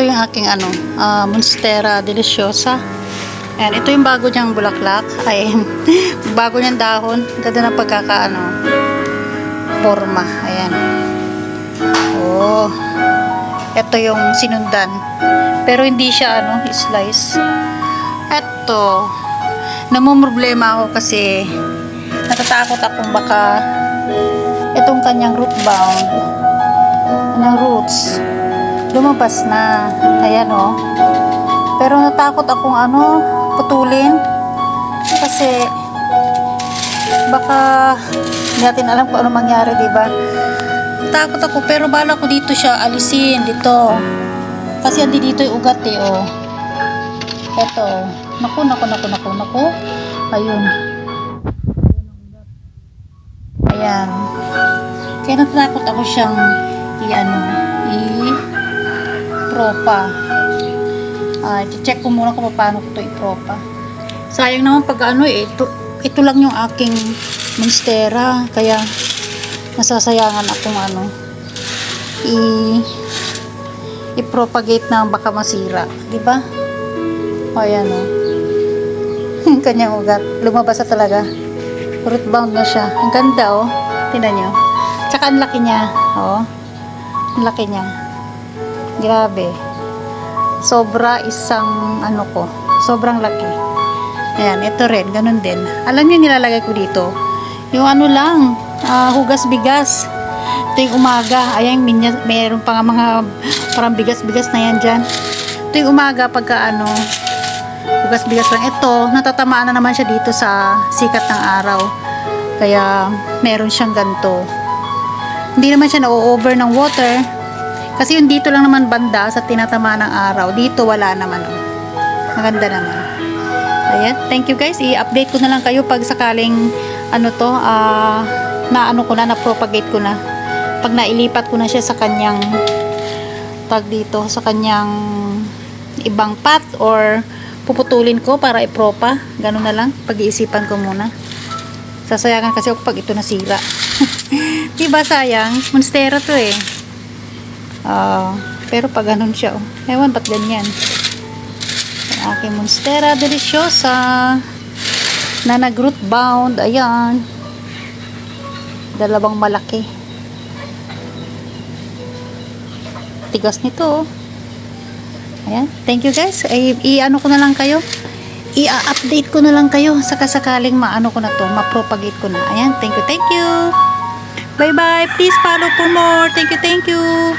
Ito yung aking Monstera deliciosa. Ayan, ito yung bago niyang bulaklak. Ay, bago niyang dahon. Ganda ng forma. Ayan. Oh. Ito yung sinundan. Pero hindi siya slice. Ito. Namumroblema ako kasi natatakot akong baka itong kanyang root bound ng roots lumabas na. Ayan pero natakot akong putulin kasi baka hindi natin alam kung ano mangyari, diba? Natakot ako, pero bala ko dito siya alisin dito kasi hindi dito yung ugat eto. Naku. Ayun. Ayan. Kaya natakot ako siyang i-propa. I-check ko muna kung paano ko ito i-propa. Sayang naman pag ito lang yung aking monstera. Kaya nasasayangan akong i-propagate na baka masira. Diba? Ayan kanyang ugat. Lumabas na talaga. Root bound na siya. Ang ganda tingnan nyo. Tsaka ang laki niya. Ang laki niya. Grabe. Sobra isang sobrang laki. Ayan, ito rin. Ganun din. Alam niyo nilalagay ko dito. Yung lang. Hugas bigas. Ito yung umaga. Ayan, mayroon pa nga mga parang bigas-bigas na yan dyan. Ito yung umaga pagka hugas bigas lang. Ito, natatamaan na naman siya dito sa sikat ng araw. Kaya meron siyang ganito. Hindi naman siya na-over ng water. Kasi yung dito lang naman banda sa tinatamaan ng araw. Dito wala naman. Maganda naman. Ayan. Thank you guys. I-update ko na lang kayo pag sakaling na-propagate ko na. Pag nailipat ko na siya sa kanyang sa kanyang ibang pot or puputulin ko para ipropa. Ganun na lang. Pag-iisipan ko muna. Sasayangan kasi ako pag ito nasira. Diba sayang? Monstera to pero pag ganun siya ewan ba't ganyan. Ang aking Monstera deliciosa na nag-root bound. Ayan. Dalawang malaki. Tigas nito. Ayan. Thank you guys. Ko na lang kayo. I-update ko na lang kayo sakasakaling ko na to, ma-propagate ko na. Ayan. Thank you. Bye bye. Please follow for more. Thank you.